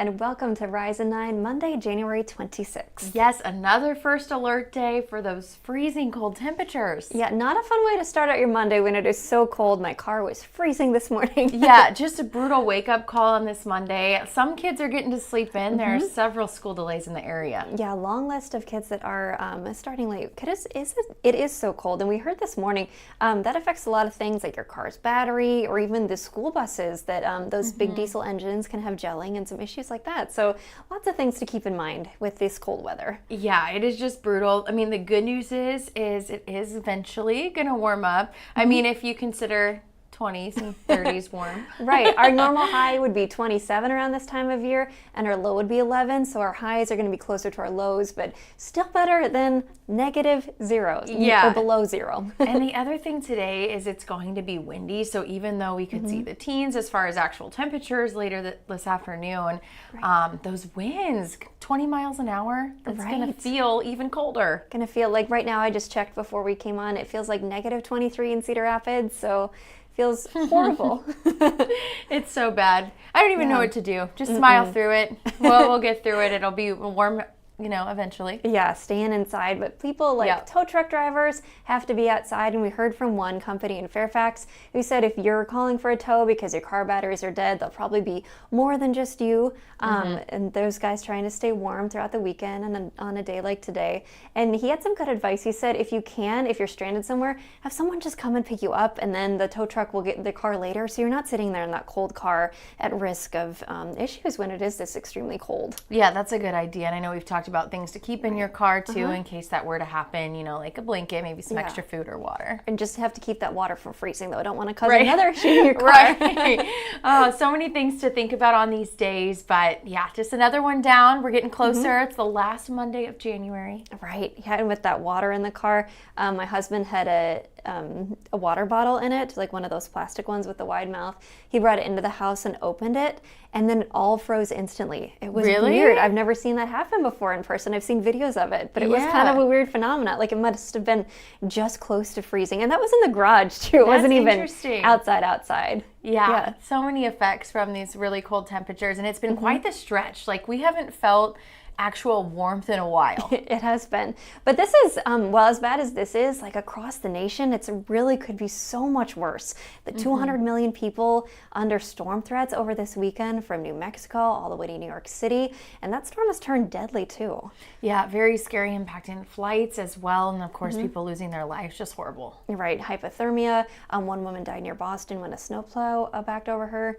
and welcome to Rise and 9, Monday, January 26th. Yes, another first alert day for those freezing cold temperatures. Yeah, not a fun way to start out your Monday when it is so cold. My car was freezing this morning. Yeah, just a brutal wake-up call on this Monday. Some kids are getting to sleep in. There are several school delays in the area. Yeah, long list of kids that are starting late. It is so cold, and we heard this morning that affects a lot of things like your car's battery or even the school buses that those big diesel engines can have gelling and some issues like that. So lots of things to keep in mind with this cold weather. Yeah, it is just brutal. I mean, the good news is it is eventually going to warm up. I mean, if you consider 20s and 30s warm. Right. Our normal high would be 27 around this time of year, and our low would be 11. So our highs are going to be closer to our lows, but still better than -0 or below 0. And the other thing today is it's going to be windy. So even though we could see the teens as far as actual temperatures later this afternoon, those winds, 20 miles an hour, it's going to feel even colder. Going to feel like right now, I just checked before we came on, it feels like -23 in Cedar Rapids. So feels horrible. It's so bad. I don't even know what to do. Just smile through it. Well, we'll get through it. It'll be warm, eventually. Yeah, staying inside. But people like tow truck drivers have to be outside. And we heard from one company in Fairfax who said if you're calling for a tow because your car batteries are dead, they'll probably be more than just you. And those guys trying to stay warm throughout the weekend and on a day like today. And he had some good advice. He said if you're stranded somewhere, have someone just come and pick you up, and then the tow truck will get the car later, so you're not sitting there in that cold car at risk of issues when it is this extremely cold. Yeah, that's a good idea. And I know we've talked about things to keep in your car too in case that were to happen, like a blanket, maybe some extra food or water. And just have to keep that water from freezing, though. I don't want to cause another issue in your car. Right. Oh, so many things to think about on these days, but yeah, just another one down. We're getting closer. It's the last Monday of January. Right. Yeah, and with that water in the car, my husband had a water bottle in it, like one of those plastic ones with the wide mouth. He brought it into the house and opened it, and then it all froze instantly. It was weird. I've never seen that happen before in person. I've seen videos of it, but it was kind of a weird phenomenon. Like it must have been just close to freezing, and that was in the garage too. It wasn't even outside. Yeah, so many effects from these really cold temperatures, and it's been quite the stretch. Like we haven't felt actual warmth in a while. It has been. But this is, as bad as this is, like across the nation, it's really could be so much worse. The 200 million people under storm threats over this weekend from New Mexico all the way to New York City. And that storm has turned deadly too. Yeah, very scary, impacting flights as well. And of course, people losing their lives, just horrible. Right, hypothermia. One woman died near Boston when a snowplow backed over her.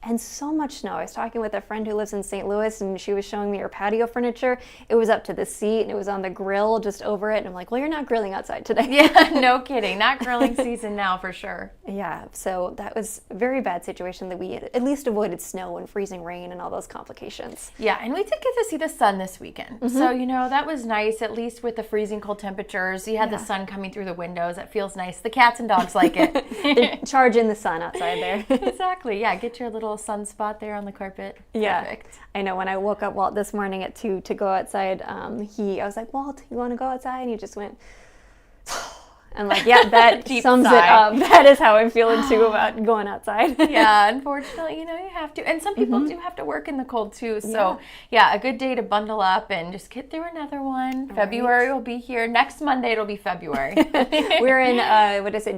And so much snow. I was talking with a friend who lives in St. Louis, and she was showing me her patio furniture. It was up to the seat, and it was on the grill just over it. And I'm like, well, you're not grilling outside today. Yeah, no kidding. Not grilling season now for sure. Yeah, so that was a very bad situation that we at least avoided snow and freezing rain and all those complications. Yeah, and we did get to see the sun this weekend. So, that was nice, at least with the freezing cold temperatures. You had the sun coming through the windows. It feels nice. The cats and dogs like it. They charge in the sun outside there. Exactly. Yeah, get your little sunspot there on the carpet. Yeah. Perfect. I know when I woke up Walt this morning at 2 to go outside, I was like, Walt, you want to go outside? And he just went, I'm like, yeah, that sums it up. That is how I'm feeling too about going outside. Yeah, unfortunately, you have to. And some people do have to work in the cold too. So yeah, a good day to bundle up and just get through another one. Right. February will be here. Next Monday, it'll be February. We're in,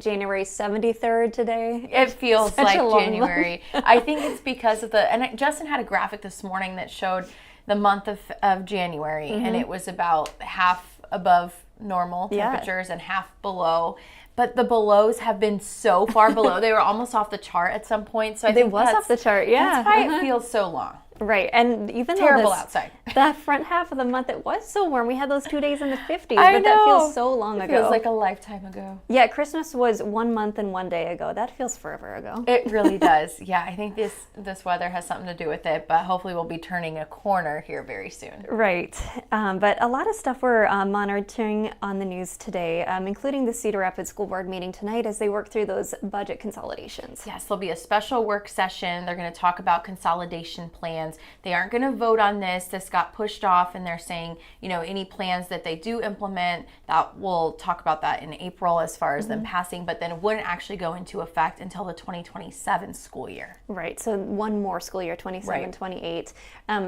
January 73rd today? It feels like January. I think it's because of and Justin had a graphic this morning that showed the month of January, and it was about half above normal temperatures and half below, but the belows have been so far below. They were almost off the chart at some point. So I think was off the chart. Yeah, that's why it feels so long. Right, and even terrible outside. That front half of the month, it was so warm. We had those 2 days in the 50s, I but know. that feels so long ago. It feels like a lifetime ago. Yeah, Christmas was 1 month and 1 day ago. That feels forever ago. It really does. Yeah, I think this weather has something to do with it, but hopefully we'll be turning a corner here very soon. Right, but a lot of stuff we're monitoring on the news today, including the Cedar Rapids School Board meeting tonight as they work through those budget consolidations. Yes, there'll be a special work session. They're going to talk about consolidation plans plans. They aren't going to vote on this. This got pushed off, and they're saying, any plans that they do implement, that we'll talk about that in April as far as them passing, but then it wouldn't actually go into effect until the 2027 school year. Right, so one more school year, 27, 28.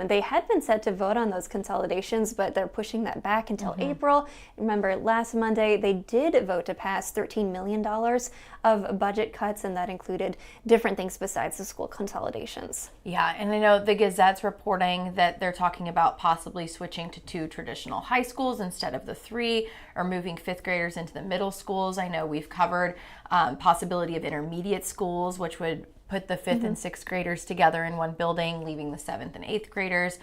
They had been set to vote on those consolidations, but they're pushing that back until April. Remember, last Monday, they did vote to pass $13 million of budget cuts, and that included different things besides the school consolidations. Yeah, and I know the Gazette's reporting that they're talking about possibly switching to 2 traditional high schools instead of the 3, or moving 5th graders into the middle schools. I know we've covered possibility of intermediate schools, which would put the 5th and 6th graders together in one building, leaving the 7th and 8th graders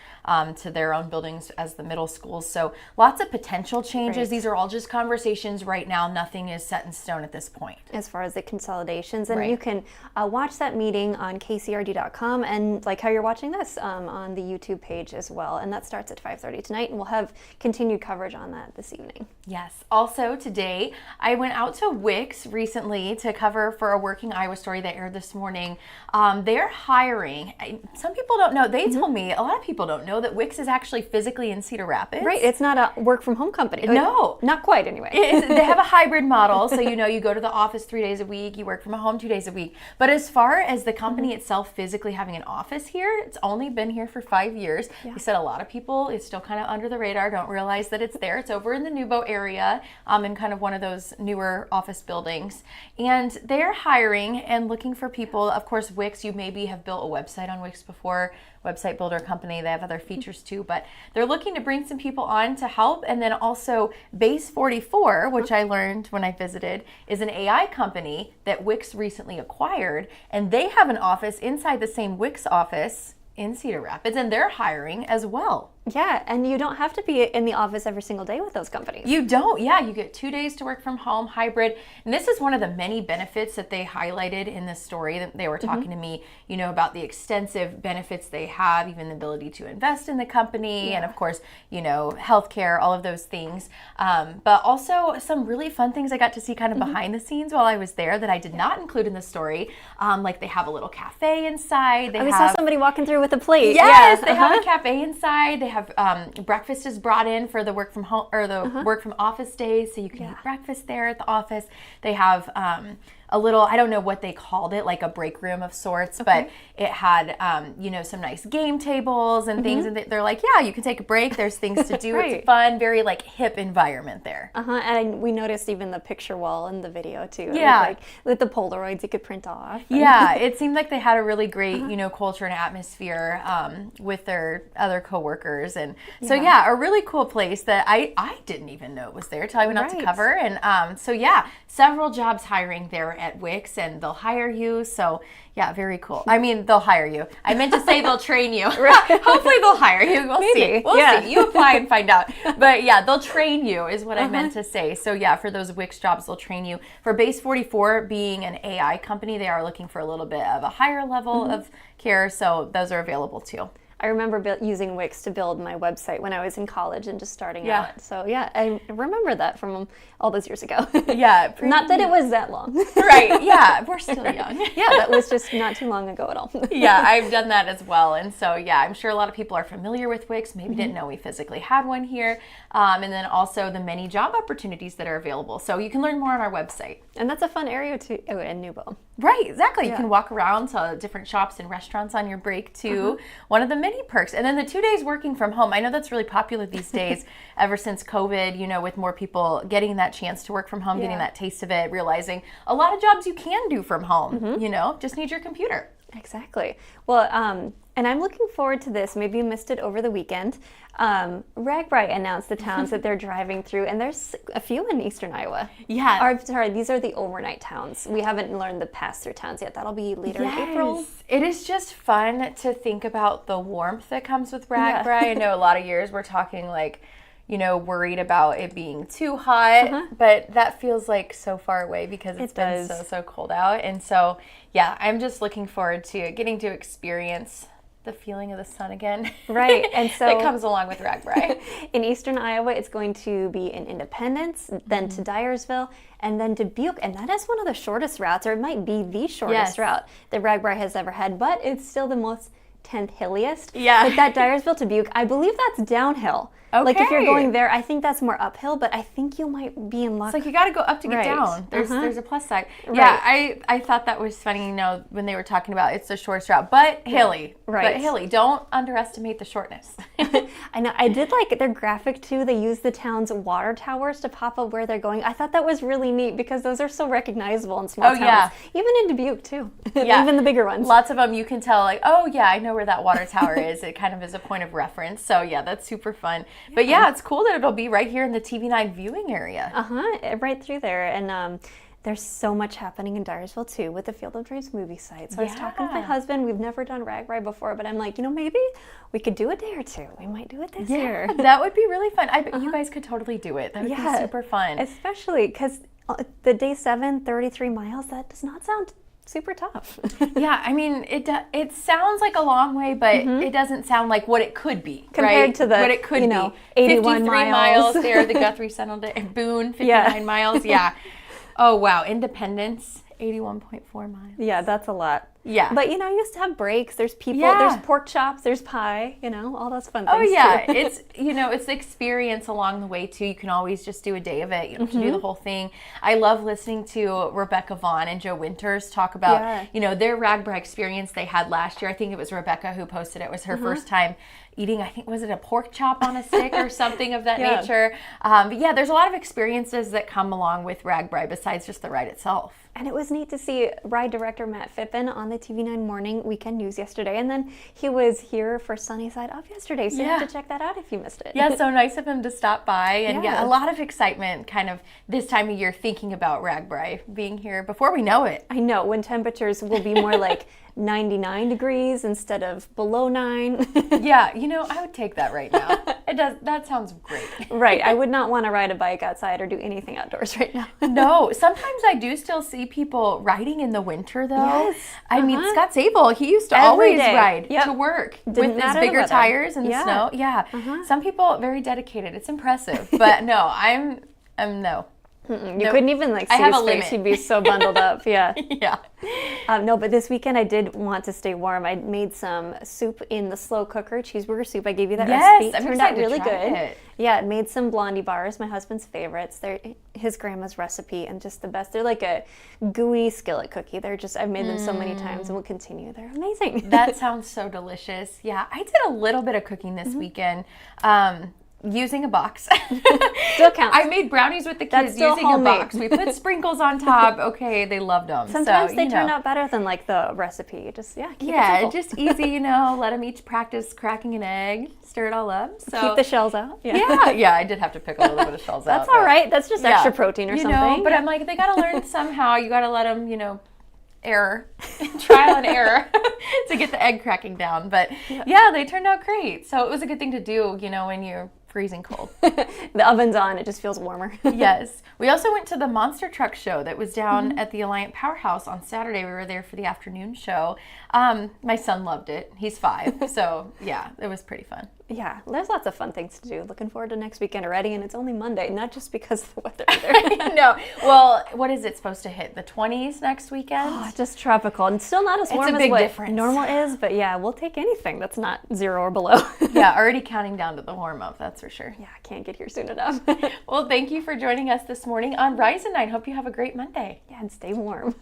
to their own buildings as the middle schools. So lots of potential changes. Right. These are all just conversations right now. Nothing is set in stone at this point. As far as the consolidations. And you can watch that meeting on kcrd.com, and like how you're watching this on the YouTube page as well. And that starts at 5:30 tonight, and we'll have continued coverage on that this evening. Yes. Also today, I went out to Wix recently to cover for a Working Iowa story that aired this morning. They're hiring. Some people don't know. They told me, a lot of people don't know that Wix is actually physically in Cedar Rapids. Right. It's not a work from home company. No. Not quite anyway. They have a hybrid model. So, you go to the office 3 days a week, you work from home 2 days a week. But as far as the company itself physically having an office here, it's only been here for 5 years. Yeah. He said a lot of people, it's still kind of under the radar, don't realize that it's there. It's over in the Nubo area, in kind of one of those newer office buildings. And they're hiring and looking for people. Of course, Wix, you maybe have built a website on Wix before, website builder company. They have other features too, but they're looking to bring some people on to help. And then also Base 44, which I learned when I visited, is an AI company that Wix recently acquired, and they have an office inside the same Wix office in Cedar Rapids, and they're hiring as well. Yeah, and you don't have to be in the office every single day with those companies. You don't. Yeah, you get 2 days to work from home, hybrid. And this is one of the many benefits that they highlighted in this story. That they were talking to me, about the extensive benefits they have, even the ability to invest in the company, and of course, healthcare, all of those things. But also some really fun things I got to see kind of behind the scenes while I was there that I did not include in the story. Like they have a little cafe inside. We saw somebody walking through with a plate. Yes, they have a cafe inside. They have breakfast is brought in for the work from home or the work from office days, so you can eat breakfast there at the office. They have a little, I don't know what they called it, like a break room of sorts, but it had, some nice game tables and things. And they're like, yeah, you can take a break. There's things to do. It's fun, very like hip environment there. And we noticed even the picture wall in the video too. Yeah. With the Polaroids you could print off. Yeah, it seemed like they had a really great, culture and atmosphere with their other coworkers. And so, a really cool place that I didn't even know it was there till I went out to cover. And several jobs hiring there at Wix, and they'll hire you. So very cool. I mean, they'll hire you. I meant to say they'll train you. Hopefully they'll hire you. We'll see. We'll see. You apply and find out. But they'll train you is what I meant to say. So for those Wix jobs, they'll train you. For Base 44 being an AI company, they are looking for a little bit of a higher level of care. So those are available too. I remember using Wix to build my website when I was in college and just starting out. So I remember that from all those years ago. Not that it was that long. Right. Yeah. We're still young. That was just not too long ago at all. I've done that as well. And so, I'm sure a lot of people are familiar with Wix. Maybe didn't know we physically had one here. And then also the many job opportunities that are available. So you can learn more on our website. And that's a fun area too in Nubo. Right. Exactly. You can walk around to different shops and restaurants on your break too. One of the many perks. And then the 2 days working from home. I know that's really popular these days ever since COVID, with more people getting that chance to work from home, getting that taste of it, realizing a lot of jobs you can do from home, just need your computer. Exactly. Well, and I'm looking forward to this. Maybe you missed it over the weekend. RAGBRAI announced the towns that they're driving through, and there's a few in eastern Iowa. These are the overnight towns. We haven't learned the pass-through towns yet. That'll be later in April. It is just fun to think about the warmth that comes with RAGBRAI. I know a lot of years we're talking like, worried about it being too hot, but that feels like so far away because it's been so cold out. And so, I'm just looking forward to getting to experience the feeling of the sun again. Right. And so that comes along with RAGBRAI. In eastern Iowa, it's going to be in Independence, then to Dyersville, and then to Buke. And that is one of the shortest routes, or it might be the shortest route that RAGBRAI has ever had, but it's still the most 10th hilliest. Yeah. Like that Dyersville to Butte, I believe that's downhill. Okay. Like if you're going there, I think that's more uphill, but I think you might be in luck. It's like you got to go up to get down. There's a plus side. Yeah, I thought that was funny, you know, when they were talking about it's the shortest route, but hilly. Right. But hilly. Don't underestimate the shortness. I know. I did like their graphic too. They use the town's water towers to pop up where they're going. I thought that was really neat because those are so recognizable in small towns. Yeah. Even in Dubuque too. Yeah. Even the bigger ones. Lots of them you can tell like, oh yeah, I know where that water tower is. It kind of is a point of reference. So yeah, that's super fun. Yeah. But yeah, it's cool that it'll be right here in the TV9 viewing area. Right through there. And there's so much happening in Dyersville too with the Field of Dreams movie site. So I was talking with my husband. We've never done RAGBRAI before, but I'm like, you know, maybe we could do a day or two. We might do it this year. That would be really fun. I bet you guys could totally do it. That would be super fun. Especially because the day 7, 33 miles, that does not sound super tough. Yeah, I mean, it sounds like a long way, but it doesn't sound like what it could be compared to what it could be. 81 miles there, the Guthrie Central Day, Boone, 59 miles. Yeah. Oh wow, Independence, 81.4 miles. Yeah, that's a lot. Yeah. But, you know, you used to have breaks. There's people, there's pork chops, there's pie, you know, all those fun things. Oh, yeah. Too. It's, you know, it's the experience along the way, too. You can always just do a day of it. You don't have to do the whole thing. I love listening to Rebecca Vaughn and Joe Winters talk about, you know, their RAGBRAI experience they had last year. I think it was Rebecca who posted it. It was her first time eating, I think, was it a pork chop on a stick or something of that nature? But yeah, there's a lot of experiences that come along with RAGBRAI besides just the ride itself. And it was neat to see ride director Matt Phippen on the TV9 Morning Weekend News yesterday. And then he was here for Sunny Side Up yesterday. So you have to check that out if you missed it. Yeah, so nice of him to stop by. And a lot of excitement kind of this time of year thinking about RAGBRAI being here before we know it. I know, when temperatures will be more like 99 degrees instead of below 9. Yeah, you know, I would take that right now. That sounds great. Right, I would not want to ride a bike outside or do anything outdoors right now. No, sometimes I do still see people riding in the winter though. Yes. I mean, Scott Sable, he used to always ride to work with his bigger tires in the snow. Yeah, some people very dedicated. It's impressive, but no, I'm no. You couldn't even like see his face. He'd be so bundled up. Yeah. No, but this weekend I did want to stay warm. I made some soup in the slow cooker, cheeseburger soup. I gave you that recipe. It turned out really good. Yeah, it made some blondie bars, my husband's favorites. They're his grandma's recipe and just the best. They're like a gooey skillet cookie. They're just, I've made them so many times and will continue. They're amazing. That sounds so delicious. Yeah, I did a little bit of cooking this weekend. Using a box. Still counts. I made brownies with the kids using a box. We put sprinkles on top. Okay, they loved them. Sometimes they turn out better than like the recipe. Just keep it simple. Just easy, you know. Let them each practice cracking an egg, stir it all up. So keep the shells out. Yeah, I did have to pick a little bit of shells out. That's all right. That's just extra protein or something. Know, but I'm like, they got to learn somehow. You got to let them, you know, trial and error to get the egg cracking down. But yeah, they turned out great. So it was a good thing to do, you know, when you're freezing cold. The oven's on, it just feels warmer. Yes. We also went to the monster truck show that was down at the Alliant Powerhouse on Saturday. We were there for the afternoon show. My son loved it. He's 5. So yeah, it was pretty fun. Yeah, there's lots of fun things to do. Looking forward to next weekend already, and it's only Monday, not just because of the weather either. No. Well, what is it supposed to hit? The 20s next weekend? Oh, just tropical. And still not as warm as what normal is, but yeah, we'll take anything that's not 0 or below. Yeah, already counting down to the warm-up, that's for sure. Yeah, I can't get here soon enough. Well, thank you for joining us this morning on Rise and 9. Hope you have a great Monday. Yeah, and stay warm.